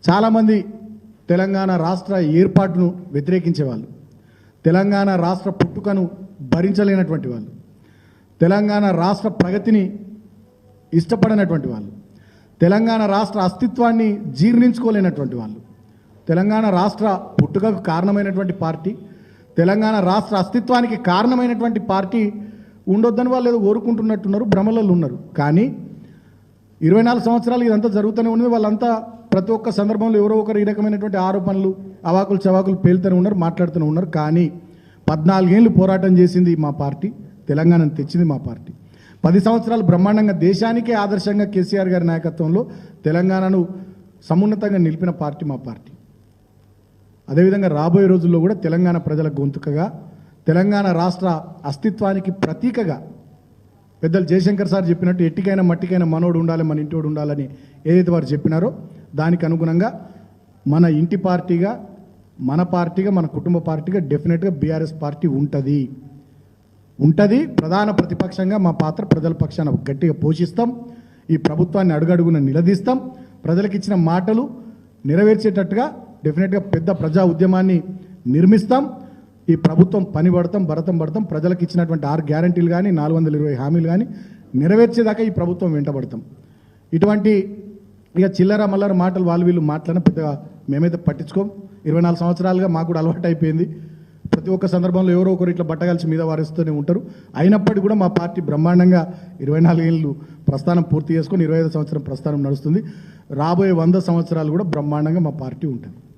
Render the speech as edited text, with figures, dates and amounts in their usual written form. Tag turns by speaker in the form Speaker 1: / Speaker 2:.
Speaker 1: చాలామంది తెలంగాణ రాష్ట్ర ఏర్పాటును వ్యతిరేకించేవాళ్ళు, తెలంగాణ రాష్ట్ర పుట్టుకను భరించలేనటువంటి వాళ్ళు, తెలంగాణ రాష్ట్ర ప్రగతిని ఇష్టపడనటువంటి వాళ్ళు, తెలంగాణ రాష్ట్ర అస్తిత్వాన్ని జీర్ణించుకోలేనటువంటి వాళ్ళు, తెలంగాణ రాష్ట్ర పుట్టుకకు కారణమైనటువంటి పార్టీ, తెలంగాణ రాష్ట్ర అస్తిత్వానికి కారణమైనటువంటి పార్టీ ఉండొద్దని వాళ్ళు ఏదో కోరుకుంటున్నట్టున్నారు, భ్రమలలో ఉన్నారు. కానీ 24 సంవత్సరాలు ఇదంతా జరుగుతూనే ఉన్నది. వాళ్ళంతా ప్రతి ఒక్క సందర్భంలో ఎవరో ఒకరు ఈ రకమైనటువంటి ఆరోపణలు, అవాకులు చవాకులు పేలుతూనే ఉన్నారు, మాట్లాడుతూనే ఉన్నారు. కానీ 14 ఏళ్ళు పోరాటం చేసింది మా పార్టీ, తెలంగాణను తెచ్చింది మా పార్టీ. 10 సంవత్సరాలు బ్రహ్మాండంగా దేశానికే ఆదర్శంగా కేసీఆర్ గారి నాయకత్వంలో తెలంగాణను సమున్నతంగా నిలిపిన పార్టీ మా పార్టీ. అదేవిధంగా రాబోయే రోజుల్లో కూడా తెలంగాణ ప్రజల గొంతుకగా, తెలంగాణ రాష్ట్ర అస్తిత్వానికి ప్రతీకగా పెద్దలు జయశంకర్ సార్ చెప్పినట్టు ఎట్టికైనా మట్టికైనా మనోడు ఉండాలి, మన ఇంటోడు ఉండాలని ఏదైతే వారు చెప్పినారో దానికి అనుగుణంగా మన ఇంటి పార్టీగా, మన పార్టీగా, మన కుటుంబ పార్టీగా డెఫినెట్గా బీఆర్ఎస్ పార్టీ ఉంటుంది. ప్రధాన ప్రతిపక్షంగా మా పాత్ర ప్రజల పక్షాన గట్టిగా పోషిస్తాం. ఈ ప్రభుత్వాన్ని అడుగడుగున నిలదీస్తాం. ప్రజలకు ఇచ్చిన మాటలు నెరవేర్చేటట్టుగా డెఫినెట్గా పెద్ద ప్రజా ఉద్యమాన్ని నిర్మిస్తాం. ఈ ప్రభుత్వం పని పడతాం, భరతం పడతాం. ప్రజలకు ఇచ్చినటువంటి 6 గ్యారంటీలు కానీ 420 హామీలు కానీ నెరవేర్చేదాకా ఈ ప్రభుత్వం వెంటబడతాం. ఇటువంటి ఇక చిల్లర మల్లర మాటలు వాళ్ళు వీళ్ళు మాట్లాడిన పెద్దగా మేమైతే పట్టించుకోం. 24 సంవత్సరాలుగా మాకు కూడా అలవాటు అయిపోయింది. ప్రతి ఒక్క సందర్భంలో ఎవరో ఒకరు ఇట్లా బట్టగలిసి మీద వారిస్తూనే ఉంటారు. అయినప్పటికీ కూడా మా పార్టీ బ్రహ్మాండంగా 24 ఏళ్ళు ప్రస్థానం పూర్తి చేసుకొని 25 సంవత్సరం ప్రస్థానం నడుస్తుంది. రాబోయే 100 సంవత్సరాలు కూడా బ్రహ్మాండంగా మా పార్టీ ఉంటుంది.